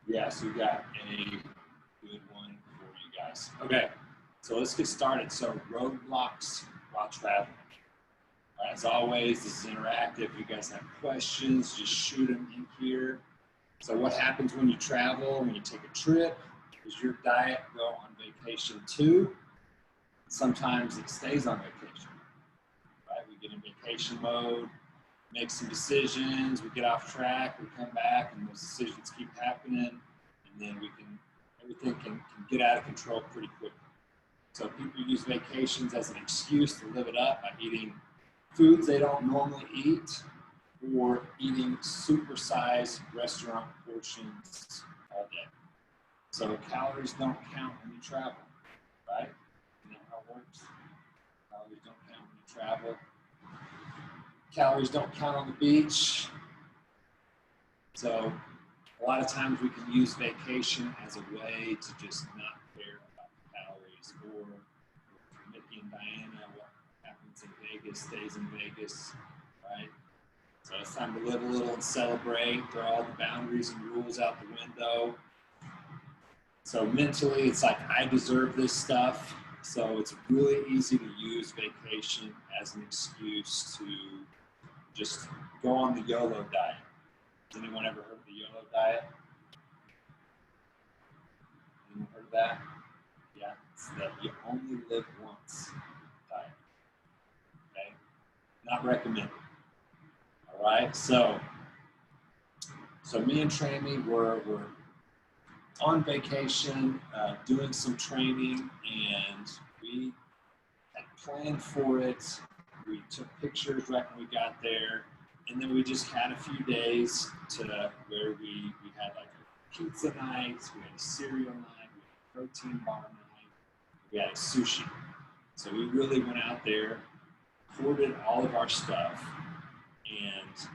Yeah, so we got a good one for you guys. Okay, so let's get started. So roadblocks while traveling. As always, this is interactive. If you guys have questions, just shoot them in here. So what happens when you travel, when you take a trip? Does your diet go on vacation too? Sometimes it stays on vacation, right? We get in vacation mode, make some decisions, we get off track, we come back, and those decisions keep happening, and then everything can get out of control pretty quickly. So people use vacations as an excuse to live it up by eating foods they don't normally eat, or eating supersized restaurant portions all day. So calories don't count when you travel, right? You know how it works? Calories don't count when you travel. Calories don't count on the beach. So a lot of times we can use vacation as a way to just not care about the calories, or for Mickey and Diana, what happens in Vegas stays in Vegas, right? So it's time to live a little and celebrate, throw all the boundaries and rules out the window. So mentally, it's like, I deserve this stuff. So it's really easy to use vacation as an excuse to just go on the YOLO diet. Has anyone ever heard of the YOLO diet? Anyone heard of that? Yeah, it's that you only live once diet. Okay? Not recommended. All right, so me and Trami were on vacation, doing some training, and we had planned for it. We took pictures right when we got there, and then we just had a few days to where we had like a pizza night, we had a cereal night, we had a protein bar night, we had a sushi. So we really went out there, hoarded all of our stuff, and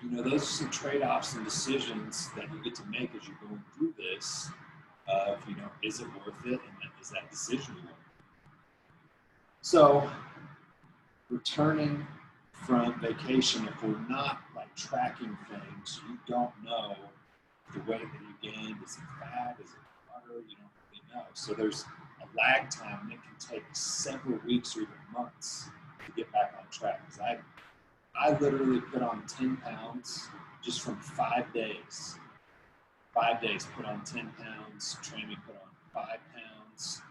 you know, those are some trade-offs and decisions that you get to make as you're going through this of, you know, is it worth it, and is that decision worth it? So returning from vacation, if we're not like tracking things, you don't know the weight that you gained. Is it fat? Is it water? You don't really know. So there's a lag time, and it can take several weeks or even months to get back on track. Because I literally put on 10 pounds just from 5 days. 5 days, put on 10 pounds. Trami put on 5 pounds.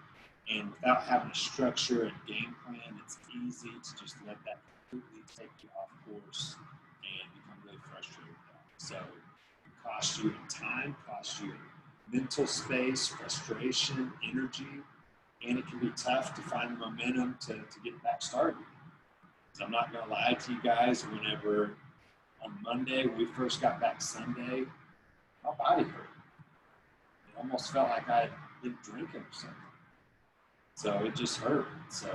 And without having a structure and game plan, it's easy to just let that completely take you off course and become really frustrated with that. So it costs you in time, costs you in mental space, frustration, energy, and it can be tough to find the momentum to get back started. So I'm not going to lie to you guys, whenever on Monday, when we first got back Sunday, my body hurt. It almost felt like I had been drinking or something. So it just hurt. So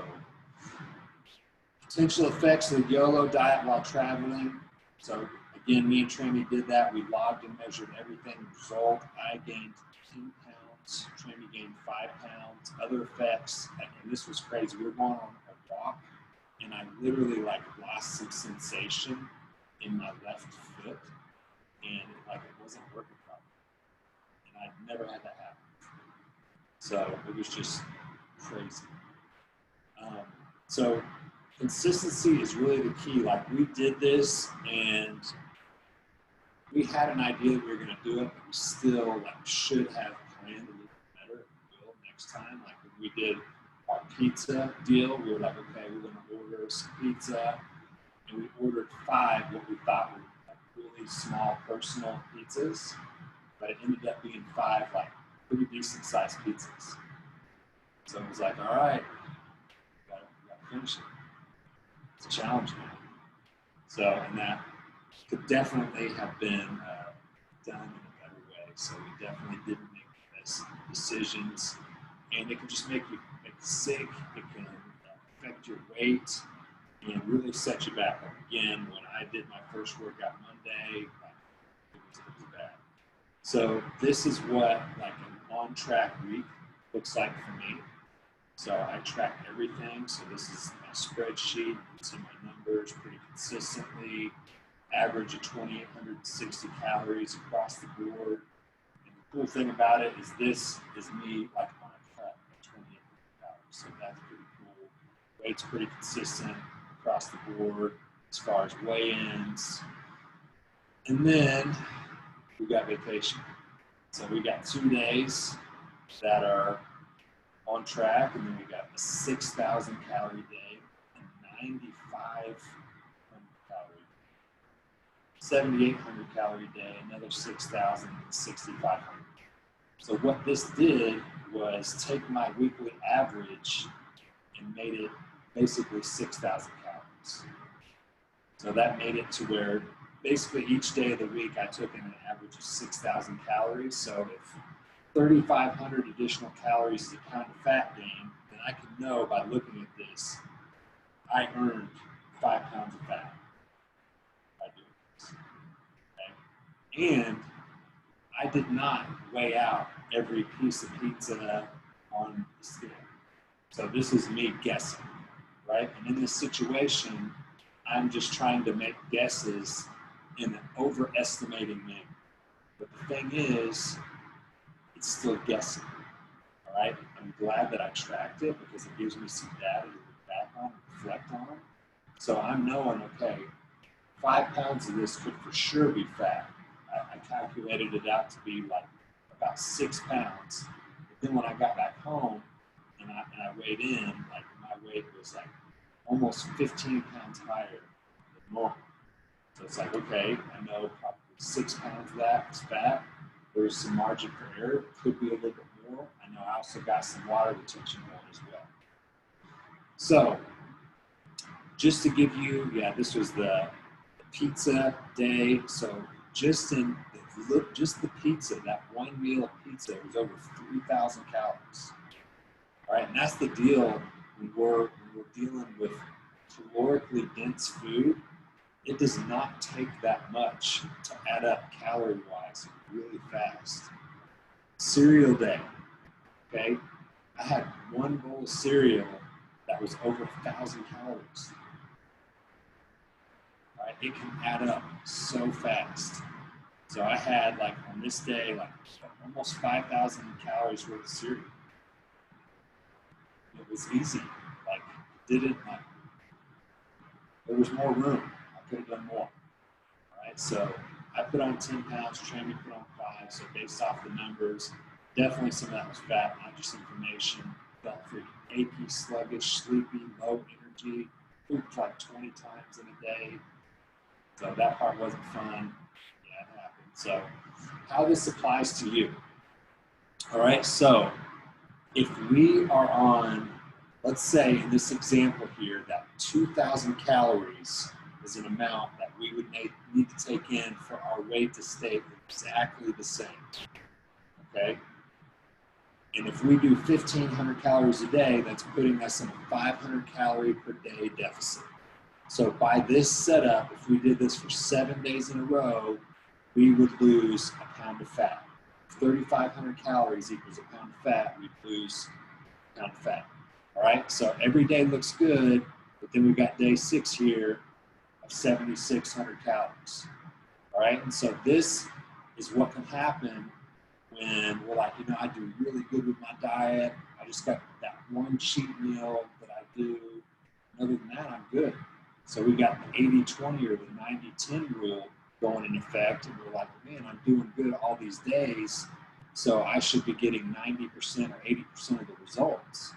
potential effects of the YOLO diet while traveling. So again, me and Trami did that. We logged and measured everything. Result, I gained 10 pounds. Trami gained 5 pounds. Other effects, and this was crazy. We were going on a walk, and I literally like lost some sensation in my left foot, and like it wasn't working properly. And I'd never had that happen. So it was just crazy. So consistency is really the key. Like, we did this, and we had an idea that we were going to do it, but we still like should have planned a little better. We will next time. Like when we did our pizza deal, we were like, okay, we're going to order some pizza, and we ordered 5 what we thought were like really small personal pizzas, but it ended up being 5 like pretty decent sized pizzas. So it was like, all right, we got to finish it. It's a challenge now. So, and that could definitely have been done in a better way. So we definitely didn't make the best decisions, and it can just make you sick. It can affect your weight and really set you back. Like, again, when I did my first workout Monday, it was bad. So this is what like an on-track week looks like for me. So I track everything. So this is my spreadsheet. You can see my numbers pretty consistently. Average of 2,860 calories across the board. cool thing about it is this is me like on a cut at 2,800 calories. So that's pretty cool. Weight's pretty consistent across the board as far as weigh-ins. And then we got vacation. So we got 2 days that are on track, and then we got a 6,000 calorie day and 9,500 calorie, 7,800 calorie day, another 6,000 and 6,500. So what this did was take my weekly average and made it basically 6,000 calories. So that made it to where basically each day of the week I took in an average of 6,000 calories. So if 3,500 additional calories is a pound of fat gain, then I can know by looking at this, I earned 5 pounds of fat by doing this. Okay? And I did not weigh out every piece of pizza on the scale. So this is me guessing, right? And in this situation, I'm just trying to make guesses in an overestimating manner. But the thing is, it's still guessing, all right? I'm glad that I tracked it because it gives me some data to look back on and reflect on. So I'm knowing, okay, 5 pounds of this could for sure be fat. I calculated it out to be like about 6 pounds. But then when I got back home and I weighed in, like my weight was like almost 15 pounds higher than normal. So it's like, okay, I know probably 6 pounds of that is fat. There's some margin for error, could be a little bit more. I know I also got some water retention going as well. So just to give you, this was the pizza day. So just the pizza, that one meal of pizza was over 3,000 calories. All right, and that's the deal when we're dealing with calorically dense food. It does not take that much to add up calorie-wise really fast. Cereal day, okay? I had one bowl of cereal that was over 1,000 calories. All right, it can add up so fast. So I had like on this day, like almost 5,000 calories worth of cereal. It was easy, like didn't like, there was more room. I could have done more. All right, so I put on 10 pounds, Trami put on 5, so based off the numbers, definitely some of that was fat, not just information. Felt pretty achy, sluggish, sleepy, low energy, pooped like 20 times in a day. So that part wasn't fun. Yeah, it happened. So how this applies to you. All right, so if we are on, let's say in this example here, that 2,000 calories is an amount that we would need to take in for our weight to stay exactly the same, okay? And if we do 1,500 calories a day, that's putting us in a 500 calorie per day deficit. So by this setup, if we did this for 7 days in a row, we would lose a pound of fat. 3,500 calories equals a pound of fat, we'd lose a pound of fat. All right, so every day looks good, but then we've got day 6 here of 7,600 calories. All right, and so this is what can happen when we're like, I do really good with my diet. I just got that one cheat meal that I do. And other than that, I'm good. So we got the 80-20 or the 90-10 rule going in effect, and we're like, man, I'm doing good all these days, so I should be getting 90% or 80% of the results.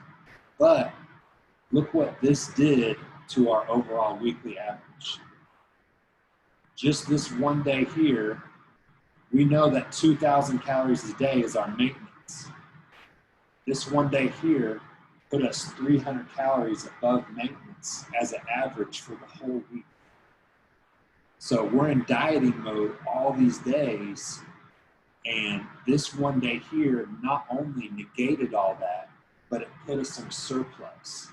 But look what this did to our overall weekly average. Just this one day here, we know that 2,000 calories a day is our maintenance. This one day here put us 300 calories above maintenance as an average for the whole week. So we're in dieting mode all these days, and this one day here not only negated all that, but it put us in a surplus.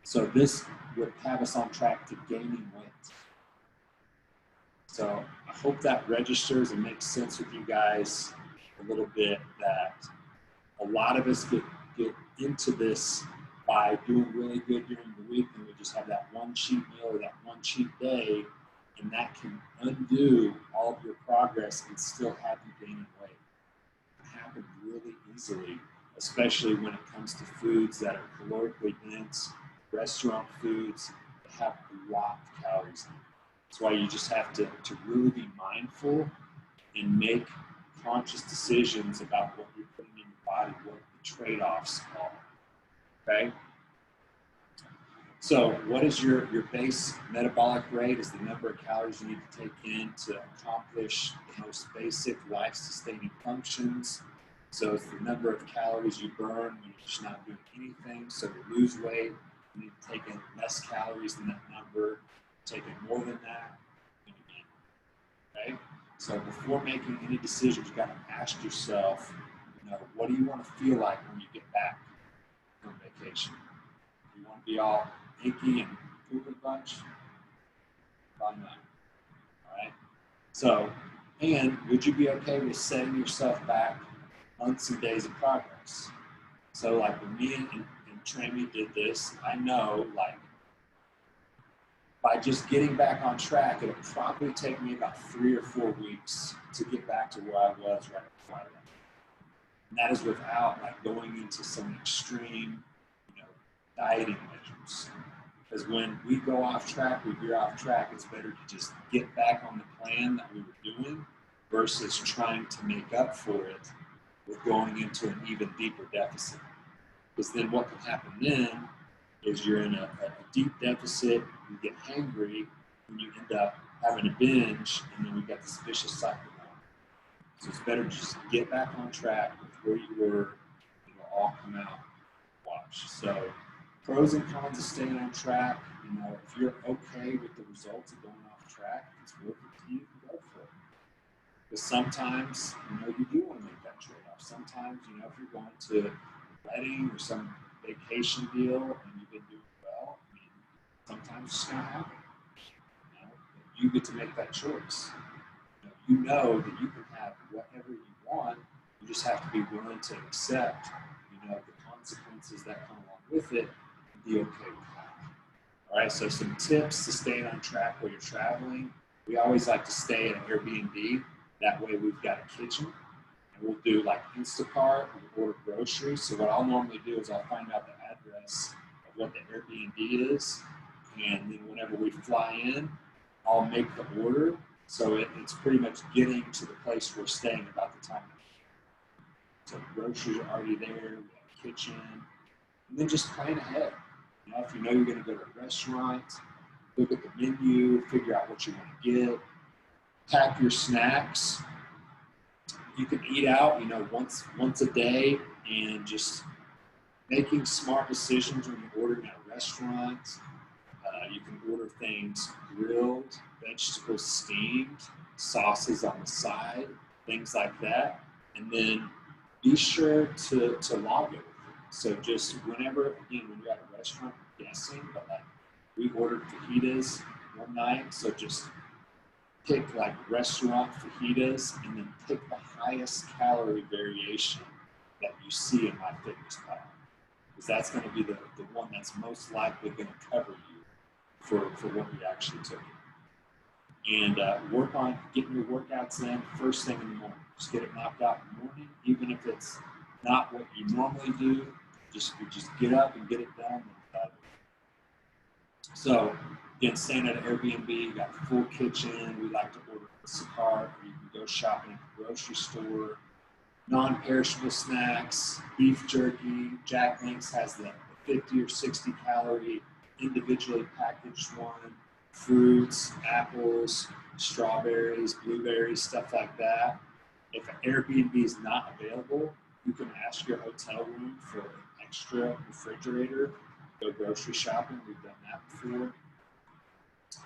So this would have us on track to gaining weight. So I hope that registers and makes sense with you guys a little bit, that a lot of us get into this by doing really good during the week, and we just have that one cheat meal or that one cheat day, and that can undo all of your progress and still have you gaining weight. easily, especially when it comes to foods that are calorically dense, restaurant foods that have a lot of calories in them. That's why you just have to really be mindful and make conscious decisions about what you're putting in your body, what the trade-offs are, okay? So what is your base metabolic rate is the number of calories you need to take in to accomplish the most basic life-sustaining functions. So it's the number of calories you burn when you're just not doing anything. So to lose weight, you need to take in less calories than that number. Take in more than that when you gain. Okay? So before making any decisions, you got to ask yourself, what do you want to feel like when you get back from vacation? Do you want to be all achy and poop a bunch? Probably not. All right. So, and would you be okay with setting yourself back months and days of progress? So, like when me and Trami did this, I know, like, by just getting back on track, it'll probably take me about 3 or 4 weeks to get back to where I was right before I left. And that is without like going into some extreme, dieting measures. Because when we go off track, we veer off track, it's better to just get back on the plan that we were doing versus trying to make up for it with going into an even deeper deficit. Because then what can happen then is you're in a deep deficit, you get hangry, and you end up having a binge, and then we got this vicious cycle going. So it's better to just get back on track with where you were, and it'll all come out wash. So pros and cons of staying on track, if you're okay with the results of going off track, if it's working to you, go for it. Because sometimes, you do want to make that trade-off. Sometimes, if you're going to a wedding or some vacation deal and you've been doing well, sometimes it's going to happen. You get to make that choice. You know that you can have whatever you want. You just have to be willing to accept, the consequences that come along with it and be okay with that. All right, so some tips to staying on track while you're traveling. We always like to stay at an Airbnb. That way we've got a kitchen. And we'll do like Instacart, we'll order groceries. So what I'll normally do is I'll find out the address of what the Airbnb is. And then whenever we fly in, I'll make the order. So it's pretty much getting to the place we're staying about the time. So groceries are already there, we have a kitchen, and then just plan ahead. If you know you're going to go to a restaurant, look at the menu, figure out what you want to get, pack your snacks. You can eat out, once a day, and just making smart decisions when you're ordering at a restaurant. You can order things grilled, vegetables steamed, sauces on the side, things like that. And then be sure to log it. So just whenever, again, when you're at a restaurant, I'm guessing, but like we ordered fajitas one night, so just pick like restaurant fajitas and then pick the highest calorie variation that you see in MyFitnessPal. Because that's going to be the one that's most likely going to cover you for what you actually took. And work on getting your workouts in first thing in the morning. Just get it knocked out in the morning, even if it's not what you normally do. Just get up and get it done. So again, staying at an Airbnb, you got a full kitchen. We like to order Instacart, or you can go shopping at the grocery store. Non-perishable snacks, beef jerky. Jack Link's has the 50 or 60 calorie individually packaged one. Fruits, apples, strawberries, blueberries, stuff like that. If an Airbnb is not available, you can ask your hotel room for an extra refrigerator. Go grocery shopping. We've done that before.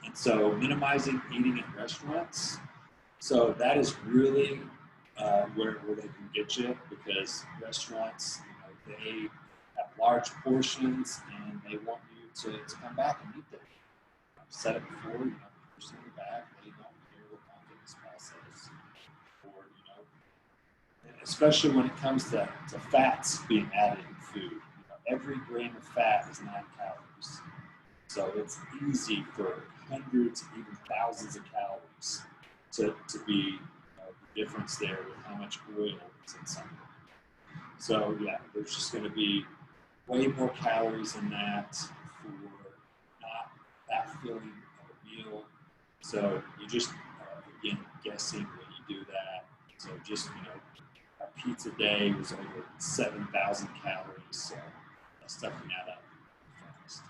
And so minimizing eating at restaurants. So that is really where they can get you, because restaurants, they have large portions and they want you to come back and eat there. I've said it before, the person in the back, they don't care what MyFitnessPal says. Or, especially when it comes to fats being added in food. Every gram of fat is 9 calories. So it's easy for hundreds, even thousands of calories to be the difference there with how much oil is in something. So yeah, there's just going to be way more calories in that for not that filling of a meal. So you just again guessing when you do that. So just a pizza day was over 7,000 calories. So that's stuffing that up fast.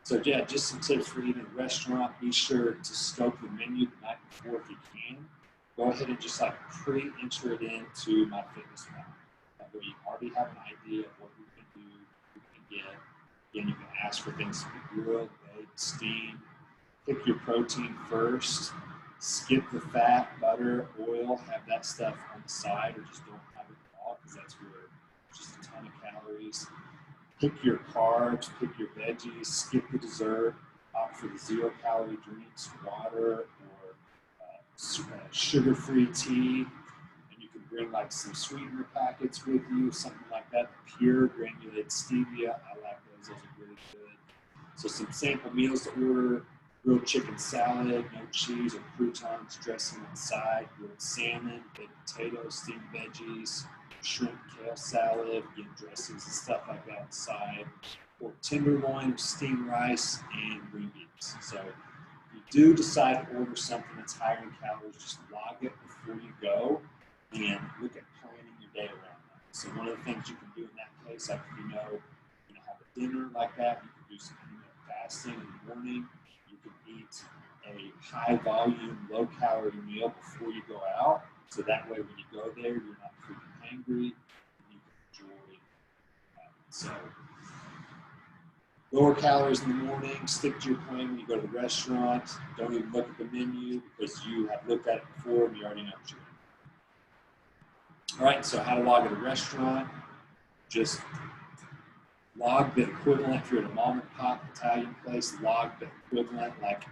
So yeah, just some tips for eating at a restaurant. Be sure to scope the menu the night before if you can. Go ahead and just like pre-enter it into MyFitnessPal. That way you already have an idea of what you can do, what you can get. Again, you can ask for things to be grilled, baked, steamed. Pick your protein first. Skip the fat, butter, oil. Have that stuff on the side, or just don't have it at all because that's where there's just a ton of calories. Pick your carbs, pick your veggies, skip the dessert, opt for the 0-calorie drinks, water, or sugar-free tea. And you can bring like some sweetener packets with you, something like that. Pure granulated stevia, I like those. Those are really good. So some sample meals to order: grilled chicken salad, no cheese or croutons, dressing on the side, grilled salmon, baked potatoes, steamed veggies, shrimp, kale salad, again, dressings and stuff like that on the side, or tenderloin, steamed rice, and green beans. So if you do decide to order something that's higher in calories, just log it before you go and look at planning your day around that. So one of the things you can do in that case, like if you have a dinner like that, you can do some fasting in the morning. You can eat a high volume, low calorie meal before you go out. So that way when you go there, you're not freaking hangry, and you can enjoy that. So lower calories in the morning, stick to your plan when you go to the restaurant. Don't even look at the menu because you have looked at it before and you already know what you're doing. All right, so how to log at a restaurant. Just log the equivalent. If you're at a mom and pop Italian place, log the equivalent like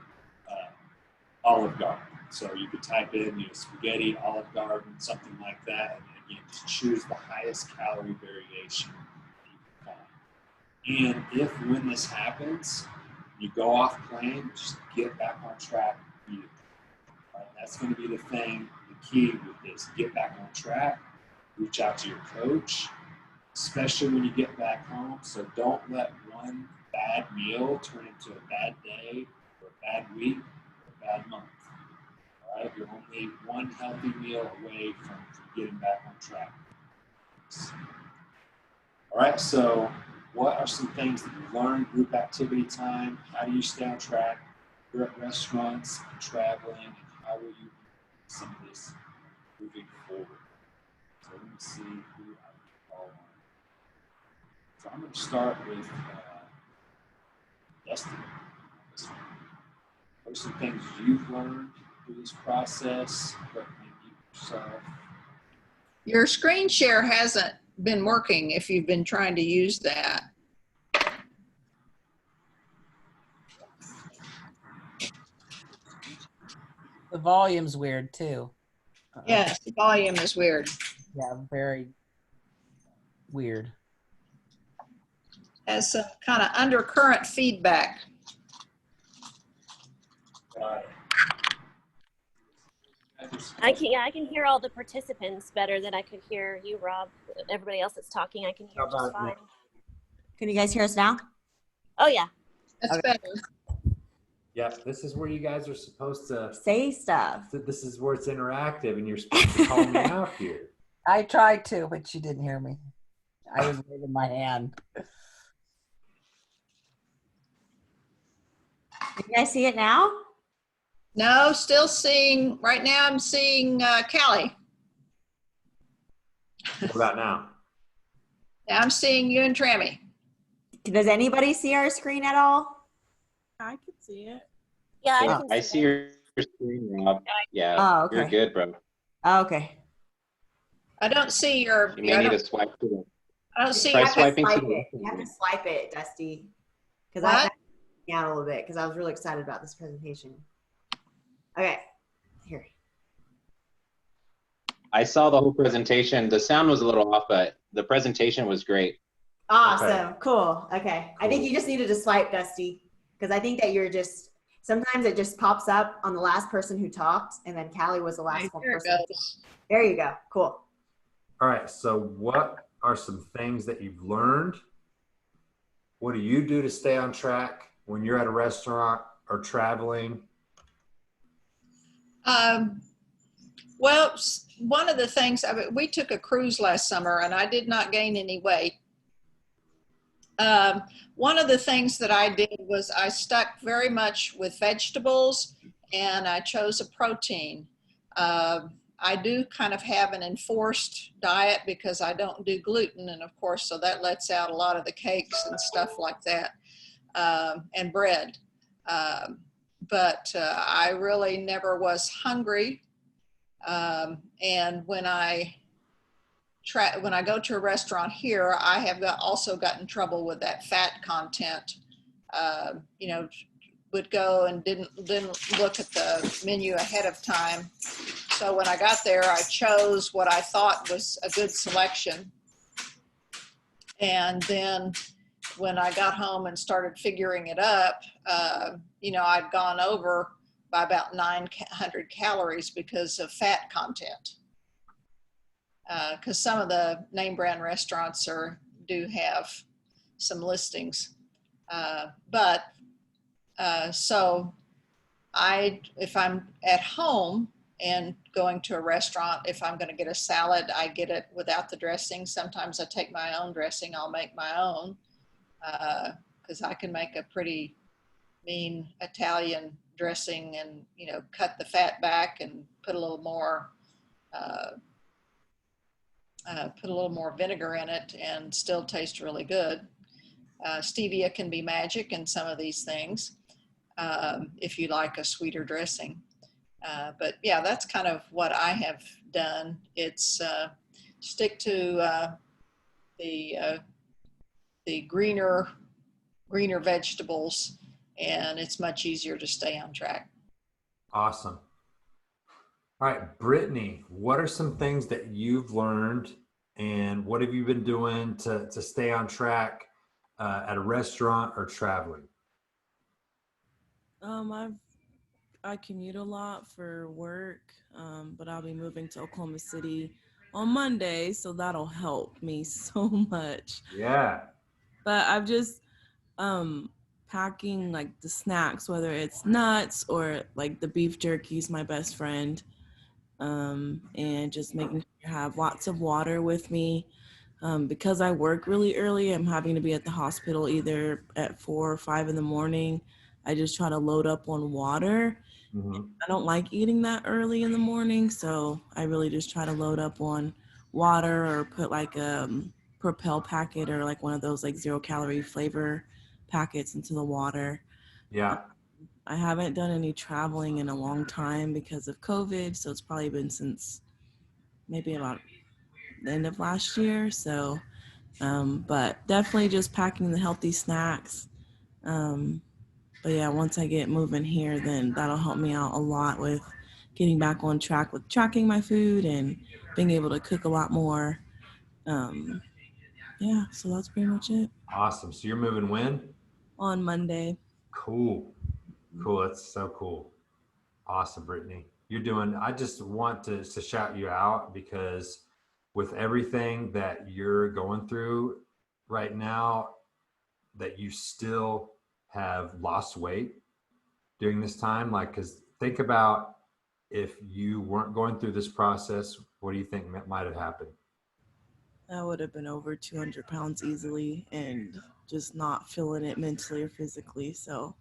Olive Garden. So you could type in spaghetti, Olive Garden, something like that, and again, just choose the highest calorie variation you can find. And if when this happens, you go off plan, just get back on track immediately. Right? That's going to be the thing, the key with this. Get back on track, reach out to your coach, especially when you get back home. So don't let one bad meal turn into a bad day or a bad week or a bad month. All right, you're only one healthy meal away from getting back on track. All right, so what are some things that you learned? Group activity time. How do you stay on track? You're at restaurants and traveling, and how will you do some of this moving forward? So let me see who I can call on. So I'm going to start with Dustin. What are some things you've learned through this process? What can you do yourself? Your screen share hasn't been working if you've been trying to use that. The volume's weird too. Yes, the volume is weird. Yeah, very weird. Has some kind of undercurrent feedback. I can hear all the participants better than I could hear you, Rob. Everybody else that's talking, I can hear just fine. Can you guys hear us now? Oh yeah. That's Okay. better. Yep, this is where you guys are supposed to Say stuff. This is where it's interactive, and you're supposed to call me out here. I tried to, but she didn't hear me. I was waving my hand. Can you guys see it now? No, still seeing, right now I'm seeing Callie. What about now? Now I'm seeing you and Trami. Does anybody see our screen at all? I can see it. Yeah, Yeah, can I see your screen, Rob. Yeah, Oh, okay. you're good, bro. Oh, okay. I don't see your, You may need to swipe to the. I don't see Try your, You have to swiping to swipe the it. left. You have to swipe it, Dusty. Because What? I freaked me out a little bit because I was really excited about this presentation. Okay, here. I saw the whole presentation. The sound was a little off, but the presentation was great. Awesome. Okay. Cool. Okay. I think you just needed to swipe, Dusty, because I think that you're just, sometimes it just pops up on the last person who talked, and then Callie was the last one there it person. goes. There you go. Cool. All right, so what are some things that you've learned? What do you do to stay on track when you're at a restaurant or traveling? Well, one of the things, we took a cruise last summer and I did not gain any weight. One of the things that I did was I stuck very much with vegetables and I chose a protein. I do kind of have an enforced diet because I don't do gluten, and of course, so that lets out a lot of the cakes and stuff like that, and bread. But I really never was hungry. And when I go to a restaurant here, I have also gotten trouble with that fat content. You know, would go and didn't look at the menu ahead of time. So when I got there, I chose what I thought was a good selection. And then when I got home and started figuring it up, you know, I'd gone over by about 900 calories because of fat content. Because some of the name brand restaurants do have some listings. So if I'm at home and going to a restaurant, if I'm going to get a salad, I get it without the dressing. Sometimes I take my own dressing. I'll make my own because I can make a pretty mean Italian dressing and, you know, cut the fat back and put a little more vinegar in it and still taste really good. Stevia can be magic in some of these things if you like a sweeter dressing. But yeah, that's kind of what I have done. It's stick to the greener vegetables, and it's much easier to stay on track. Awesome. All right, Brittany, what are some things that you've learned and what have you been doing to stay on track at a restaurant or traveling? I commute a lot for work, but I'll be moving to Oklahoma City on Monday, so that'll help me so much. Yeah. But I've just packing like the snacks, whether it's nuts or like the beef jerky is my best friend, and just making sure I have lots of water with me. Because I work really early, I'm having to be at the hospital either at 4 or 5 in the morning. I just try to load up on water. Mm-hmm. I don't like eating that early in the morning, so I really just try to load up on water or put like a Propel packet or like one of those like 0-calorie flavor packets into the water. Yeah. I haven't done any traveling in a long time because of COVID, so it's probably been since maybe about the end of last year. So, but definitely just packing the healthy snacks. But yeah, once I get moving here, then that'll help me out a lot with getting back on track with tracking my food and being able to cook a lot more. Yeah, so that's pretty much it. Awesome. So you're moving when? On Monday. Cool. Cool. That's so cool. Awesome, Brittany. I just want to shout you out because with everything that you're going through right now, that you still have lost weight during this time. Like, because think about if you weren't going through this process, what do you think might have happened? I would have been over 200 pounds easily and just not feeling it mentally or physically. So,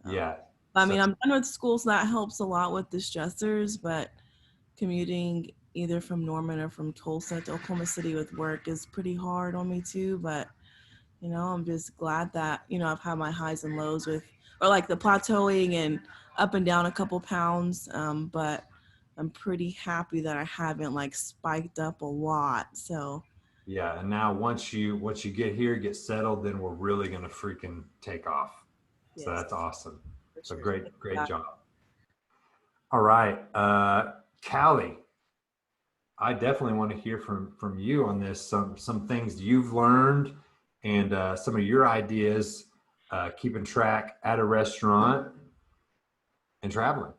Yeah. I mean, I'm done with school, so that helps a lot with the stressors, but commuting either from Norman or from Tulsa to Oklahoma City with work is pretty hard on me too. But, you know, I'm just glad that, you know, I've had my highs and lows or like the plateauing and up and down a couple pounds. But I'm pretty happy that I haven't like spiked up a lot. So yeah, and now once you get here, get settled, then we're really gonna freaking take off. Yes. So that's awesome. So great job. All right, Callie, I definitely want to hear from you on this. Some things you've learned and some of your ideas keeping track at a restaurant and traveling.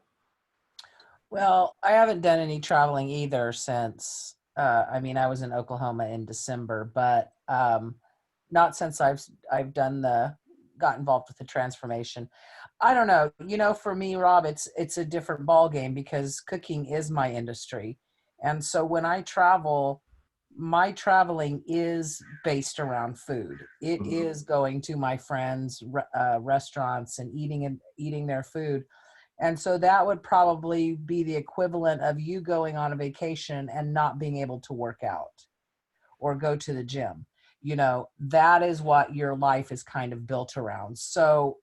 Well, I haven't done any traveling either since I mean, I was in Oklahoma in December, but not since I've got involved with the transformation. I don't know. You know, for me, Rob, it's a different ball game because cooking is my industry, and so when I travel, my traveling is based around food. It is going to my friends' restaurants and eating their food. And so that would probably be the equivalent of you going on a vacation and not being able to work out or go to the gym. You know, that is what your life is kind of built around. So,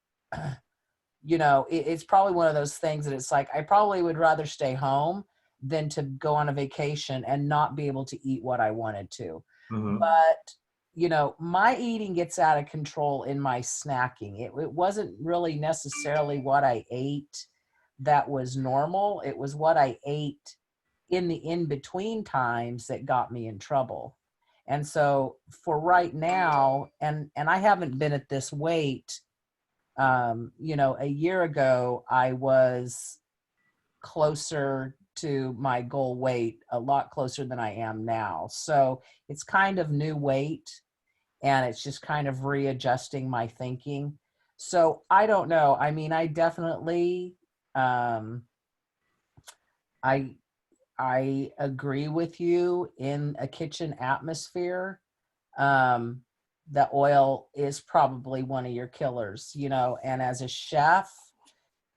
you know, it's probably one of those things that it's like, I probably would rather stay home than to go on a vacation and not be able to eat what I wanted to. But, you know, my eating gets out of control in my snacking. It wasn't really necessarily what I ate that was normal. It was what I ate in the in-between times that got me in trouble. And so for right now, and I haven't been at this weight, you know, a year ago, I was closer to my goal weight, a lot closer than I am now. So it's kind of new weight, and it's just kind of readjusting my thinking. So I don't know. I mean, I definitely, I agree with you in a kitchen atmosphere. The oil is probably one of your killers, you know, and as a chef,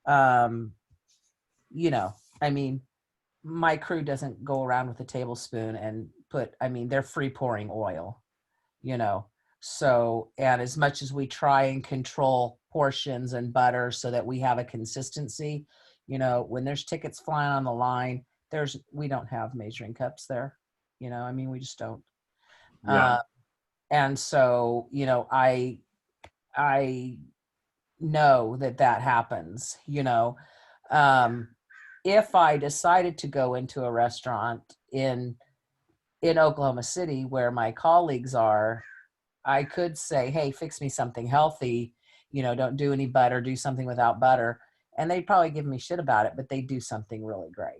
you know, I mean, my crew doesn't go around with a tablespoon and I mean, they're free pouring oil, you know. So, and as much as we try and control portions and butter so that we have a consistency, you know, when there's tickets flying on the line, we don't have measuring cups there, you know, I mean, we just don't. Yeah. And so, you know, I know that happens, you know. If I decided to go into a restaurant in Oklahoma City where my colleagues are, I could say, hey, fix me something healthy, you know, don't do any butter, do something without butter. And they'd probably give me shit about it, but they do something really great,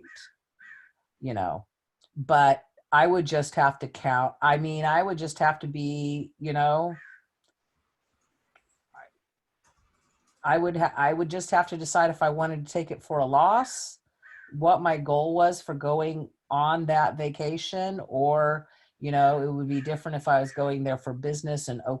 you know. But I would just have to count. I mean, I would just have to be, you know, I would just have to decide if I wanted to take it for a loss, what my goal was for going on that vacation, or, you know, it would be different if I was going there for business and open